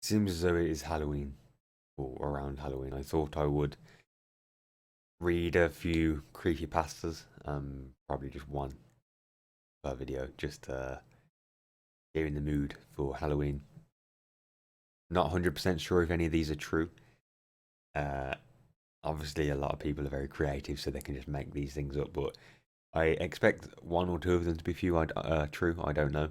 Seems as though it is Halloween, or around Halloween. I thought I would read a few creepypastas, probably just one per video, just to get in the mood for Halloween. Not 100% sure if any of these are true. Uh, Obviously, a lot of people are very creative, so they can just make these things up, but I expect one or two of them to be true. I don't know.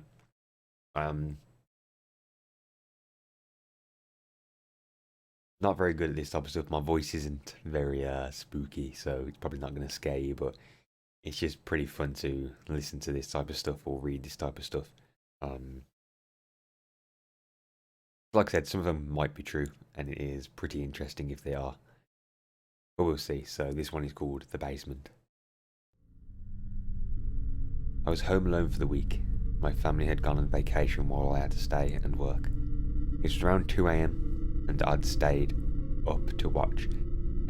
Not very good at this type of stuff. My voice isn't very spooky, so it's probably not going to scare you, but it's just pretty fun to listen to this type of stuff or read this type of stuff. Um, like I said, some of them might be true, and it is pretty interesting if they are, but we'll see. So this one is called The Basement. I was home alone for the week. My family had gone on vacation while I had to stay and work. It was around 2 a.m. and I'd stayed up to watch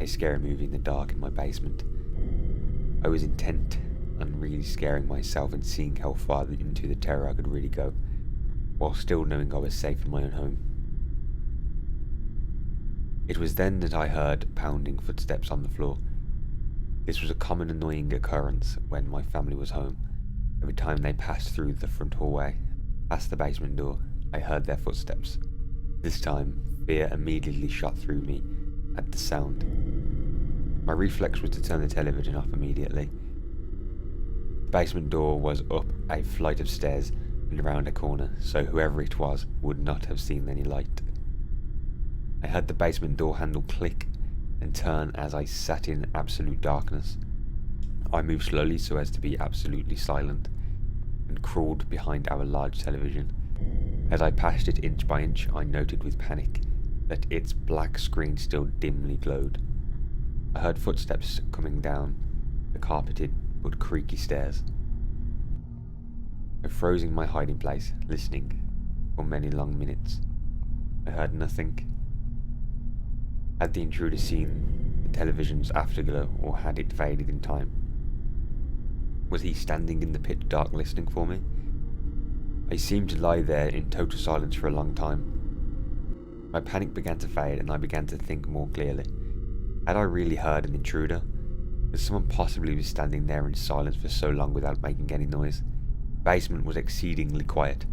a scary movie in the dark in my basement. I was intent on really scaring myself and seeing how far into the terror I could really go, while still knowing I was safe in my own home. It was then that I heard pounding footsteps on the floor. This was a common annoying occurrence when my family was home. Every time they passed through the front hallway, past the basement door, I heard their footsteps. This time, fear immediately shot through me at the sound. My reflex was to turn the television off immediately. The basement door was up a flight of stairs and around a corner, so whoever it was would not have seen any light. I heard the basement door handle click and turn as I sat in absolute darkness. I moved slowly so as to be absolutely silent and crawled behind our large television. As I passed it inch by inch, I noted with panic that its black screen still dimly glowed. I heard footsteps coming down the carpeted but creaky stairs. I froze in my hiding place, listening for many long minutes. I heard nothing. Had the intruder seen the television's afterglow, or had it faded in time? Was he standing in the pitch dark listening for me? I seemed to lie there in total silence for a long time. My panic began to fade and I began to think more clearly. Had I really heard an intruder? Could someone possibly be standing there in silence for so long without making any noise? The basement was exceedingly quiet,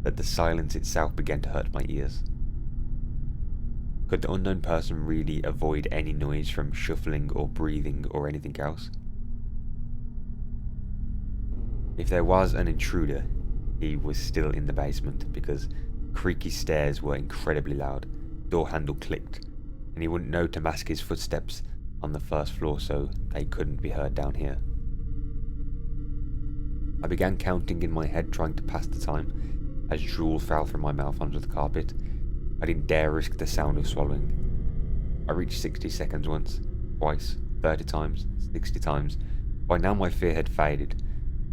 that the silence itself began to hurt my ears. Could the unknown person really avoid any noise from shuffling or breathing or anything else? If there was an intruder, he was still in the basement, because creaky stairs were incredibly loud, door handle clicked, and he wouldn't know to mask his footsteps on the first floor, so they couldn't be heard down here. I began counting in my head, trying to pass the time, as drool fell from my mouth onto the carpet. I didn't dare risk the sound of swallowing. I reached 60 seconds once, twice, 30 times, 60 times. By now my fear had faded,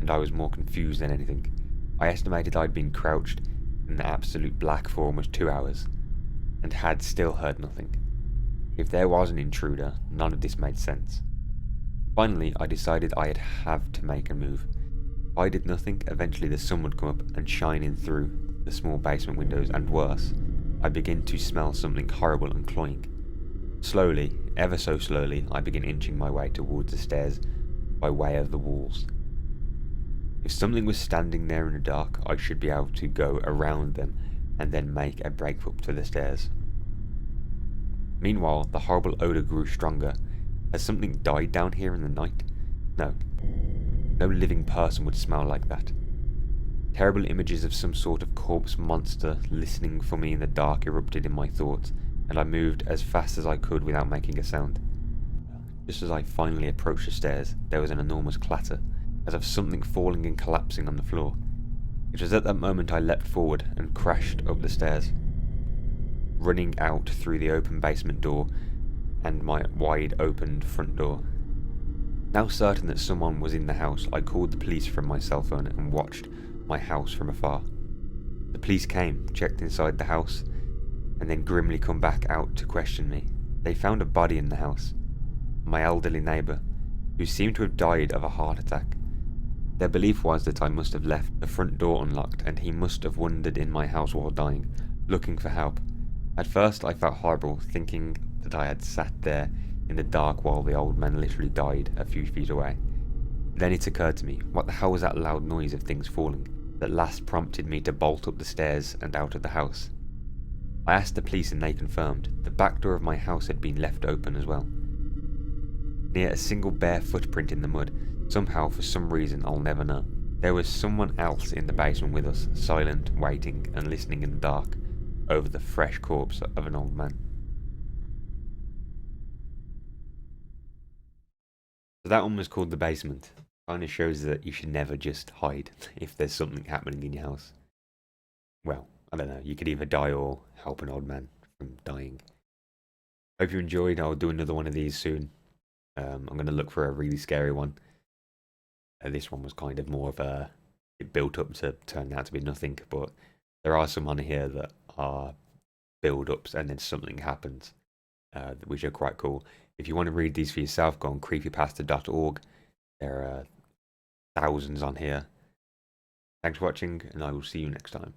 and I was more confused than anything. I estimated I'd been crouched in the absolute black for almost 2 hours, and had still heard nothing. If there was an intruder, none of this made sense. Finally, I decided I'd have to make a move. If I did nothing, eventually the sun would come up and shine in through the small basement windows, and worse, I began to smell something horrible and cloying. Slowly, ever so slowly, I began inching my way towards the stairs by way of the walls. If something was standing there in the dark, I should be able to go around them and then make a break up to the stairs. Meanwhile, the horrible odour grew stronger. Has something died down here in the night? No. No living person would smell like that. Terrible images of some sort of corpse monster listening for me in the dark erupted in my thoughts, and I moved as fast as I could without making a sound. Just as I finally approached the stairs, there was an enormous clatter, as of something falling and collapsing on the floor. It was at that moment I leapt forward and crashed up the stairs, running out through the open basement door and my wide opened front door. Now certain that someone was in the house, I called the police from my cell phone and watched my house from afar. The police came, checked inside the house, and then grimly come back out to question me. They found a body in the house, my elderly neighbour, who seemed to have died of a heart attack. Their belief was that I must have left the front door unlocked, and he must have wandered in my house while dying, looking for help, At first I felt horrible, thinking that I had sat there in the dark while the old man literally died a few feet away. Then it occurred to me, what the hell was that loud noise of things falling that last prompted me to bolt up the stairs and out of the house? I asked the police and they confirmed the back door of my house had been left open as well. Near a single bare footprint in the mud, somehow for some reason I'll never know. There was someone else in the basement with us, silent, waiting and listening in the dark, over the fresh corpse of an old man. So that one was called The Basement. Kind of shows that you should never just hide if there's something happening in your house. Well, I don't know, you could either die or help an old man from dying. Hope you enjoyed. I'll do another one of these soon. I'm going to look for a really scary one. This one was kind of more of a... It built up to turn out to be nothing, but there are some on here that are build-ups and then something happens, which are quite cool. If you want to read these for yourself, go on creepypasta.org. There are thousands on here. Thanks for watching, and I will see you next time.